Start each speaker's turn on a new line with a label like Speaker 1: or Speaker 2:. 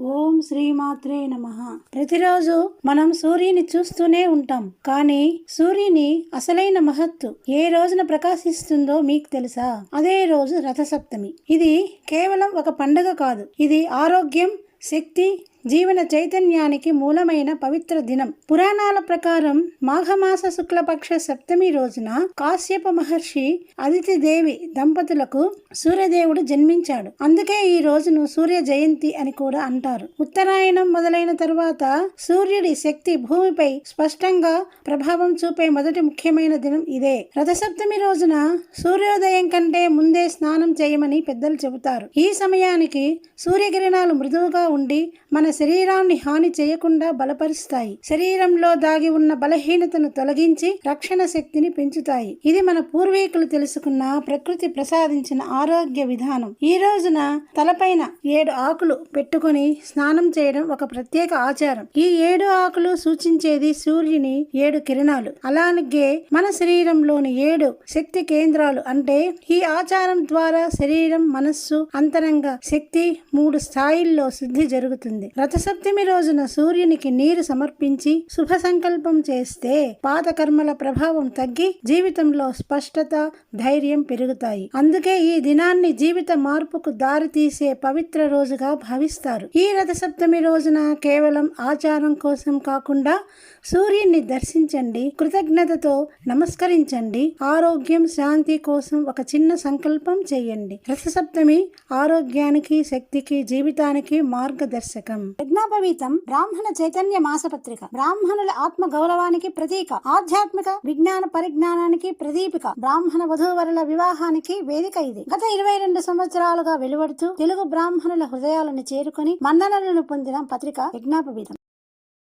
Speaker 1: ఓం శ్రీమాత్రే నమః. ప్రతిరోజు మనం సూర్యుని చూస్తూనే ఉంటాం, కానీ సూర్యుని అసలైన మహత్తు ఏ రోజున ప్రకాశిస్తుందో మీకు తెలుసా? అదే రోజు రథసప్తమి. ఇది కేవలం ఒక పండుగ కాదు, ఇది ఆరోగ్యం, శక్తి, జీవన చైతన్యానికి మూలమైన పవిత్ర దినం. పురాణాల ప్రకారం మాఘమాస శుక్లపక్ష సప్తమి రోజున కాశ్యప మహర్షి అదితి దేవి దంపతులకు సూర్యదేవుడు జన్మించాడు. అందుకే ఈ రోజును సూర్య జయంతి అని కూడా అంటారు. ఉత్తరాయణం మొదలైన తరువాత సూర్యుడి శక్తి భూమిపై స్పష్టంగా ప్రభావం చూపే మొదటి ముఖ్యమైన దినం ఇదే. రథసప్తమి రోజున సూర్యోదయం కంటే ముందే స్నానం చేయమని పెద్దలు చెబుతారు. ఈ సమయానికి సూర్యకిరణాలు మృదువుగా ఉండి మన శరీరాన్ని హాని చేయకుండా బలపరుస్తాయి. శరీరంలో దాగి ఉన్న బలహీనతను తొలగించి రక్షణ శక్తిని పెంచుతాయి. ఇది మన పూర్వీకులు తెలుసుకున్న ప్రకృతి ప్రసాదించిన ఆరోగ్య విధానం. ఈ రోజున తలపైన 7 ఆకులు పెట్టుకుని స్నానం చేయడం ఒక ప్రత్యేక ఆచారం. ఈ 7 ఆకులు సూచించేది సూర్యుని 7 కిరణాలు, అలాగే మన శరీరంలోని 7 శక్తి కేంద్రాలు. అంటే ఈ ఆచారం ద్వారా శరీరం, మనస్సు, అంతరంగ శక్తి 3 స్థాయిల్లో శుద్ధి జరుగుతుంది. రథసప్తమి రోజున సూర్యునికి నీరు సమర్పించి శుభ సంకల్పం చేస్తే పాత కర్మల ప్రభావం తగ్గి జీవితంలో స్పష్టత, ధైర్యం పెరుగుతాయి. అందుకే ఈ దినాన్ని జీవిత మార్పుకు దారి తీసే పవిత్ర రోజుగా భావిస్తారు. ఈ రథసప్తమి రోజున కేవలం ఆచారం కోసం కాకుండా సూర్యుని దర్శించండి, కృతజ్ఞతతో నమస్కరించండి, ఆరోగ్యం, శాంతి కోసం ఒక చిన్న సంకల్పం చేయండి. రథసప్తమి ఆరోగ్యానికి, శక్తికి, జీవితానికి మార్గదర్శకం. యజ్ఞోపవీతం బ్రాహ్మణ చైతన్య మాసపత్రిక, బ్రాహ్మణుల ఆత్మ గౌరవానికి ప్రతీక, ఆధ్యాత్మిక విజ్ఞాన పరిజ్ఞానానికి ప్రదీపిక, బ్రాహ్మణ వధూవరుల వివాహానికి వేదిక. ఇది గత 22 సంవత్సరాలుగా వెలువడుతూ తెలుగు బ్రాహ్మణుల హృదయాలను చేరుకుని మన్ననలను పొందిన పత్రిక యజ్ఞోపవీతం.